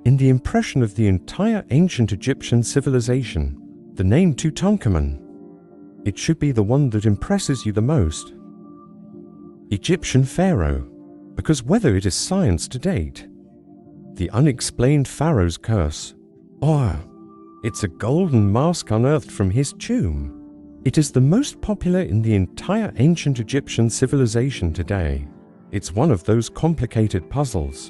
In the impression of the entire ancient Egyptian civilization, the name Tutankhamun, it should be the one that impresses you the most. Egyptian pharaoh, because whether it is science to date, the unexplained pharaoh's curse, or it's a golden mask unearthed from his tomb, it is the most popular in the entire ancient Egyptian civilization today. It's one of those complicated puzzles.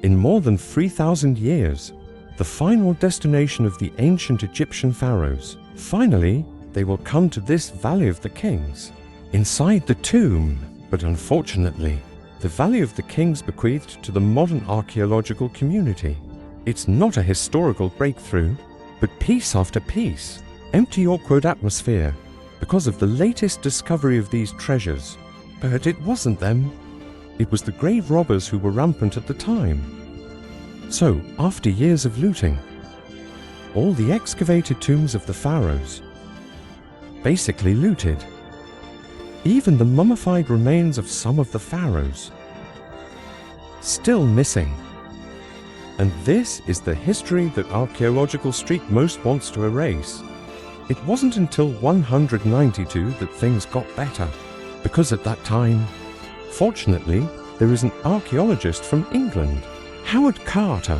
In more than 3,000 years, the final destination of the ancient Egyptian pharaohs, finally, they will come to this Valley of the Kings, inside the tomb. But unfortunately, the Valley of the Kings bequeathed to the modern archaeological community. It's not a historical breakthrough, but piece after piece, empty awkward atmosphere, because of the latest discovery of these treasures. But it wasn't them. It was the grave robbers who were rampant at the time. So, after years of looting, all the excavated tombs of the pharaohs basically looted. Even the mummified remains of some of the pharaohs still missing. And this is the history that Archaeological Street most wants to erase. It wasn't until 192 that things got better, because at that time, fortunately, there is an archaeologist from England, Howard Carter.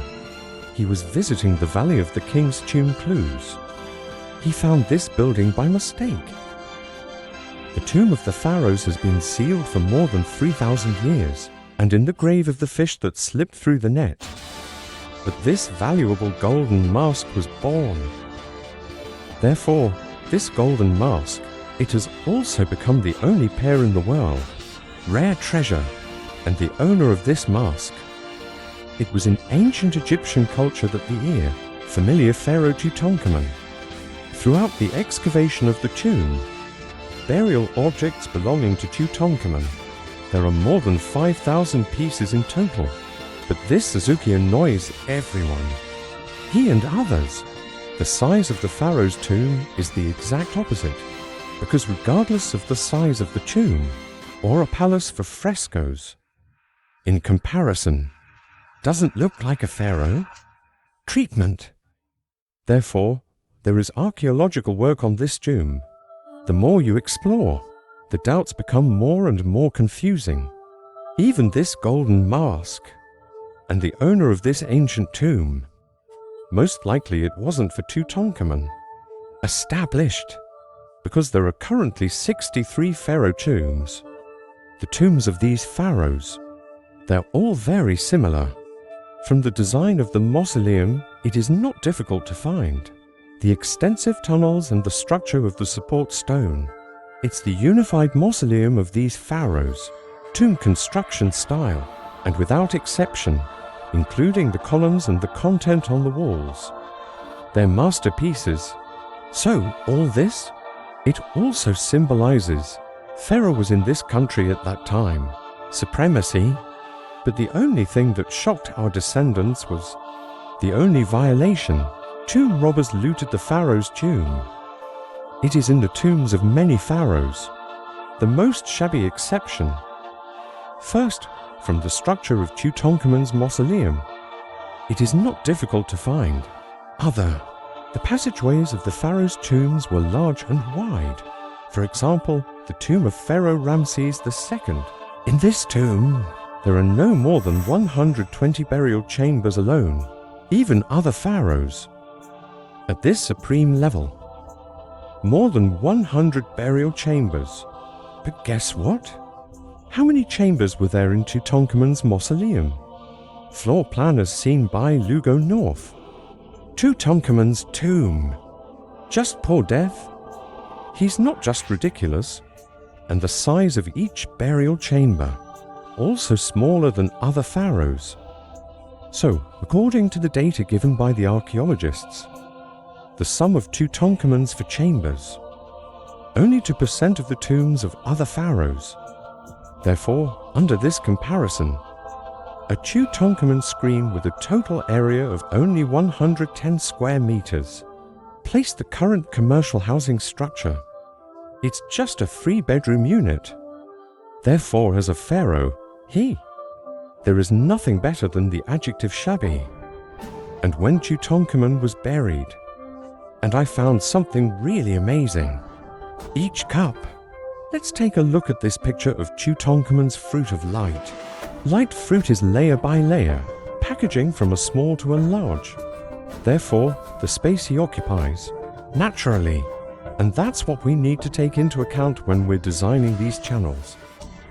He was visiting the Valley of the King's tomb clues. He found this building by mistake. The tomb of the pharaohs has been sealed for more than 3,000 years, and in the grave of the fish that slipped through the net. But this valuable golden mask was born. Therefore, this golden mask, it has also become the only pair in the world, rare treasure, and the owner of this mask. It was in ancient Egyptian culture that the ear, familiar Pharaoh Tutankhamun. Throughout the excavation of the tomb, burial objects belonging to Tutankhamun, there are more than 5,000 pieces in total. But this Suzuki annoys everyone. He and others. The size of the pharaoh's tomb is the exact opposite, because regardless of the size of the tomb, or a palace for frescoes, in comparison, doesn't look like a pharaoh. Treatment. Therefore, there is archaeological work on this tomb. The more you explore, the doubts become more and more confusing. Even this golden mask, and the owner of this ancient tomb, most likely it wasn't for Tutankhamun. Established, because there are currently 63 pharaoh tombs. The tombs of these pharaohs, they're all very similar. From the design of the mausoleum, it is not difficult to find. The extensive tunnels and the structure of the support stone. It's the unified mausoleum of these pharaohs, tomb construction style, and without exception, including the columns and the content on the walls. They're masterpieces. So, all this? It also symbolizes Pharaoh was in this country at that time, supremacy. But the only thing that shocked our descendants was the only violation. Tomb robbers looted the pharaoh's tomb. It is in the tombs of many pharaohs, the most shabby exception. First, from the structure of Tutankhamun's mausoleum, it is not difficult to find. The passageways of the pharaoh's tombs were large and wide. For example, the tomb of Pharaoh Ramses II. In this tomb, there are no more than 120 burial chambers alone, even other pharaohs. At this supreme level, more than 100 burial chambers. But guess what? How many chambers were there in Tutankhamun's mausoleum? Floor plan as seen by Lugo North. Tutankhamun's tomb. Just poor death. He's not just ridiculous, and the size of each burial chamber, also smaller than other pharaohs. So, according to the data given by the archaeologists, the sum of Tutankhamun's for chambers, only 2% of the tombs of other pharaohs. Therefore, under this comparison, a Tutankhamun screen with a total area of only 110 square meters. Place the current commercial housing structure. It's just a 3-bedroom unit. Therefore, as a pharaoh, there is nothing better than the adjective shabby. and when Tutankhamun was buried. And I found something really amazing. Each cup. Let's take a look at this picture of Tutankhamun's fruit of light. Light fruit is layer by layer, packaging from a small to a large. Therefore, the space he occupies, naturally. And that's what we need to take into account when we're designing these channels.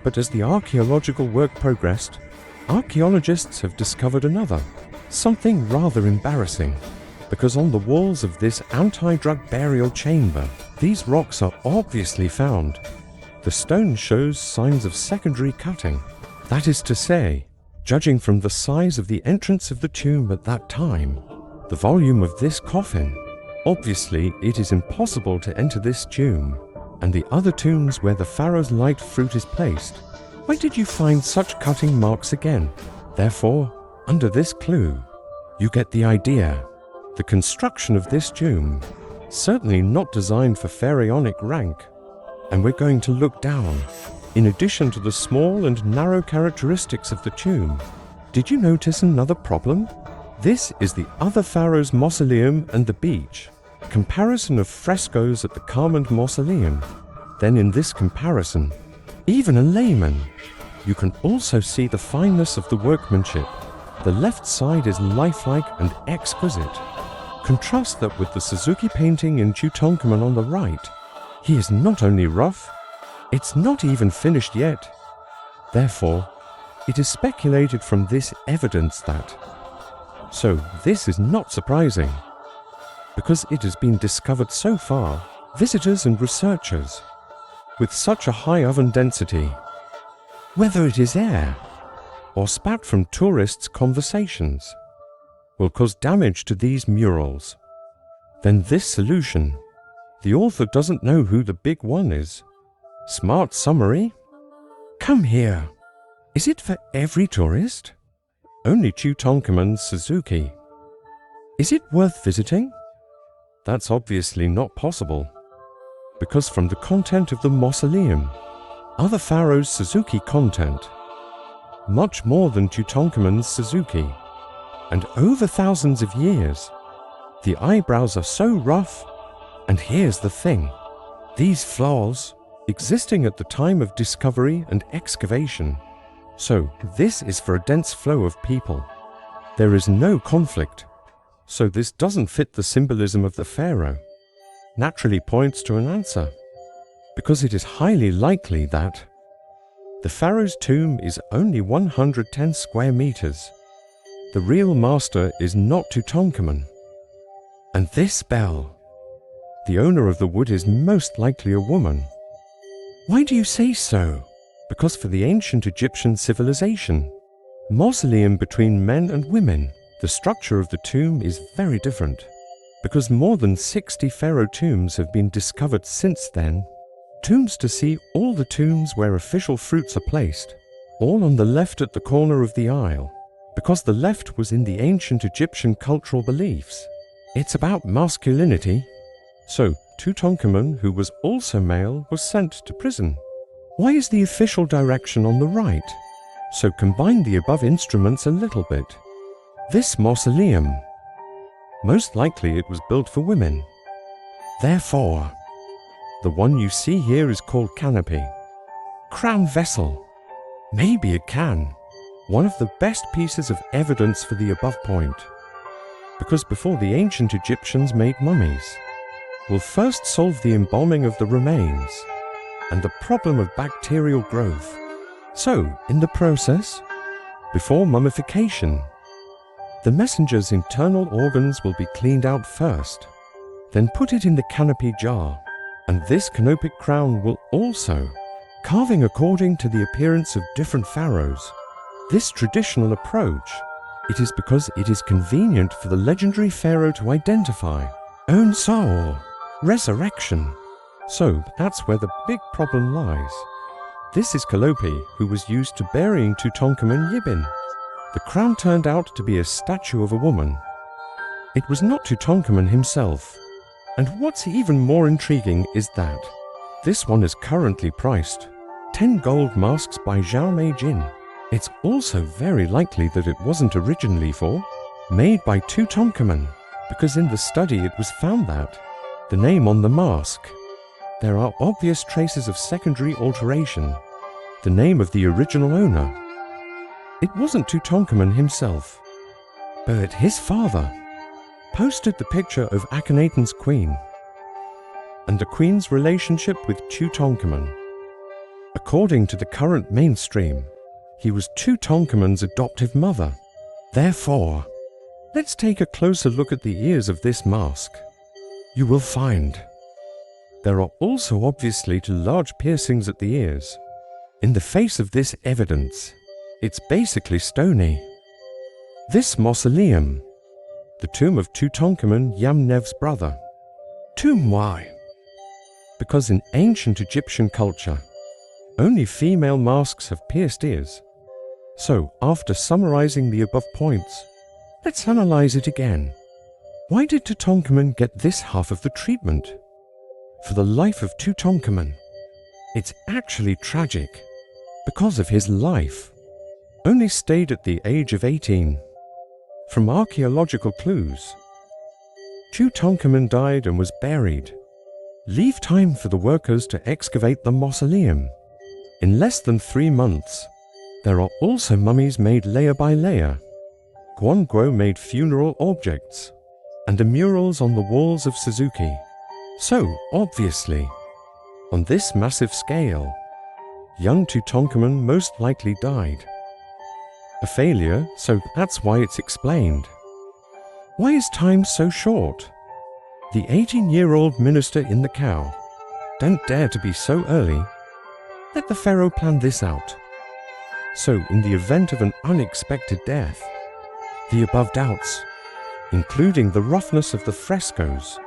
But as the archaeological work progressed, archaeologists have discovered another, something rather embarrassing. Because on the walls of this anti-drug burial chamber, these rocks are obviously found. The stone shows signs of secondary cutting. That is to say, judging from the size of the entrance of the tomb at that time, the volume of this coffin, obviously it is impossible to enter this tomb, and the other tombs where the pharaoh's light fruit is placed. Why did you find such cutting marks again? Therefore, under this clue, you get the idea. The construction of this tomb, certainly not designed for pharaonic rank, and we're going to look down. In addition to the small and narrow characteristics of the tomb, did you notice another problem? This is the other pharaoh's mausoleum and the beach. Comparison of frescoes at the Khamun mausoleum. Then in this comparison, even a layman, you can also see the fineness of the workmanship. The left side is lifelike and exquisite. Contrast that with the Suzuki painting in Tutankhamun on the right. He is not only rough, it's not even finished yet. Therefore, it is speculated from this evidence that. So this is not surprising, because it has been discovered so far, visitors and researchers, with such a high oven density, whether it is air or spat from tourists' conversations, will cause damage to these murals. Then this solution, the author doesn't know who the big one is. Smart summary? Come here. Is it for every tourist? Only Tutankhamun's Suzuki. Is it worth visiting? That's obviously not possible, because from the content of the mausoleum, other pharaohs' Suzuki content, much more than Tutankhamun's Suzuki. And over thousands of years, the eyebrows are so rough, and here's the thing, these flaws existing at the time of discovery and excavation. So this is for a dense flow of people. There is no conflict, so this doesn't fit the symbolism of the pharaoh. Naturally points to an answer, because it is highly likely that the pharaoh's tomb is only 110 square meters. The real master is not Tutankhamun. And this bell, the owner of the wood is most likely a woman. Why do you say so? Because for the ancient Egyptian civilization, mausoleum between men and women, the structure of the tomb is very different. Because more than 60 pharaoh tombs have been discovered since then, tombs to see all the tombs where official fruits are placed, all on the left at the corner of the aisle. Because the left was in the ancient Egyptian cultural beliefs. It's about masculinity. So Tutankhamun, who was also male, was sent to prison. Why is the official direction on the right? So combine the above instruments a little bit. This mausoleum, most likely it was built for women. Therefore, the one you see here is called canopy. Crown vessel. Maybe a can. One of the best pieces of evidence for the above point. Because before the ancient Egyptians made mummies, we'll first solve the embalming of the remains and the problem of bacterial growth. So, in the process, before mummification, the messenger's internal organs will be cleaned out first, then put it in the canopy jar, and this canopic crown will also, carving according to the appearance of different pharaohs. This traditional approach, it is because it is convenient for the legendary pharaoh to identify own soul, resurrection. So that's where the big problem lies. This is Calliope, who was used to burying Tutankhamun Yibin. The crown turned out to be a statue of a woman. It was not Tutankhamun himself. And what's even more intriguing is that this one is currently priced 10 gold masks by Zhao Meijin. It's also very likely that it wasn't originally for made by Tutankhamun, because in the study it was found that the name on the mask, there are obvious traces of secondary alteration, the name of the original owner. It wasn't Tutankhamun himself, but his father posted the picture of Akhenaten's queen and the queen's relationship with Tutankhamun. According to the current mainstream, he was Tutankhamun's adoptive mother. Therefore, let's take a closer look at the ears of this mask. You will find there are also obviously two large piercings at the ears. In the face of this evidence, it's basically stony. This mausoleum, the tomb of Tutankhamun, Yamnev's brother. Tomb why? Because in ancient Egyptian culture, only female masks have pierced ears. So, after summarizing the above points, let's analyze it again. Why did Tutankhamun get this half of the treatment? For the life of Tutankhamun, it's actually tragic, because of his life only stayed at the age of 18. From archaeological clues, Tutankhamun died and was buried. Leave time for the workers to excavate the mausoleum. In less than 3 months, there are also mummies made layer by layer. Guangguo made funeral objects, and the murals on the walls of Suzuki. So, obviously, on this massive scale, young Tutankhamun most likely died. A failure, so that's why it's explained. Why is time so short? The 18-year-old minister in the cow. Don't dare to be so early. Let the pharaoh plan this out. So, in the event of an unexpected death, the above doubts, including the roughness of the frescoes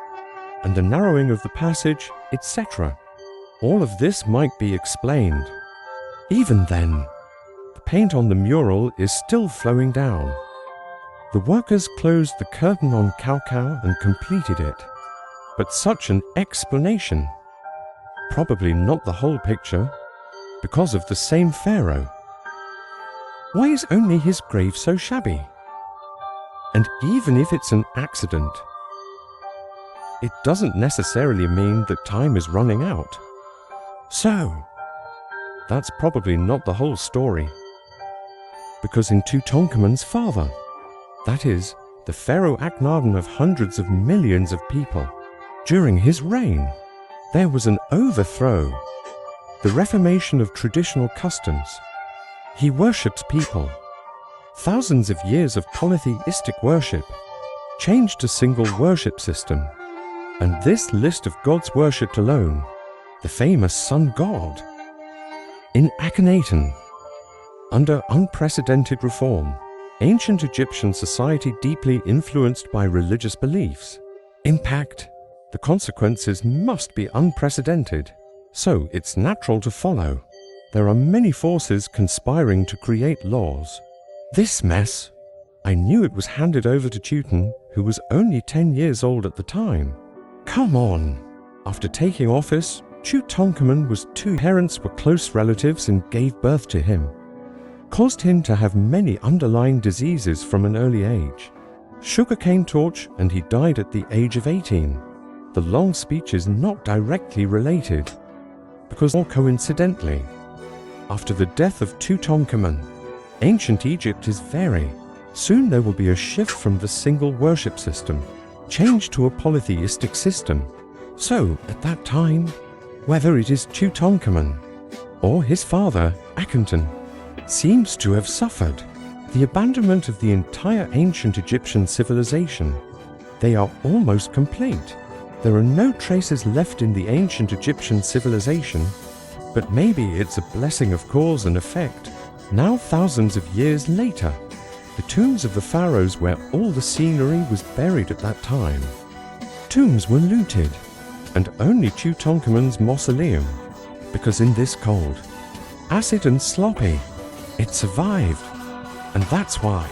and the narrowing of the passage, etc., all of this might be explained. Even then, the paint on the mural is still flowing down. The workers closed the curtain on Cao Cao and completed it. But such an explanation, probably not the whole picture, because of the same pharaoh. Why is only his grave so shabby? And even if it's an accident, it doesn't necessarily mean that time is running out. So, that's probably not the whole story. Because in Tutankhamun's father, that is, the Pharaoh Akhenaten of hundreds of millions of people, during his reign, there was an overthrow, the reformation of traditional customs. He worshipped people. Thousands of years of polytheistic worship changed to single worship system. And this list of gods worshipped alone, the famous sun god. In Akhenaten, under unprecedented reform, ancient Egyptian society deeply influenced by religious beliefs. Impact, the consequences must be unprecedented, so it's natural to follow. There are many forces conspiring to create laws. This mess, I knew it was handed over to Tutan, who was only 10 years old at the time. Come on! After taking office, Tutankhamun was 2 parents were close relatives and gave birth to him. Caused him to have many underlying diseases from an early age. Sugarcane torch, and he died at the age of 18. The long speech is not directly related, because more coincidentally, after the death of Tutankhamun, ancient Egypt is very. Soon there will be a shift from the single worship system, change to a polytheistic system. So, at that time, whether it is Tutankhamun or his father, Akhenaten, seems to have suffered the abandonment of the entire ancient Egyptian civilization. They are almost complete. There are no traces left in the ancient Egyptian civilization, but maybe it's a blessing of cause and effect. Now, thousands of years later, the tombs of the pharaohs where all the scenery was buried at that time. Tombs were looted, and only Tutankhamun's mausoleum, because in this cold, acid and sloppy, it survived. And that's why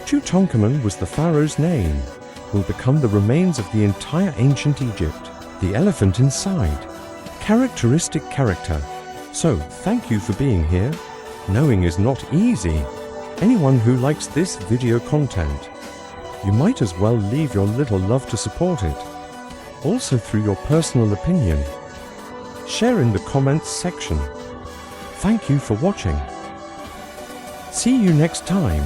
Tutankhamun was the pharaoh's name, will become the remains of the entire ancient Egypt, the elephant inside. Characteristic character. So, thank you for being here. Knowing is not easy. Anyone who likes this video content, You might as well leave your little love to support it, also through your personal opinion. Share in the comments section. Thank you for watching. See you next time.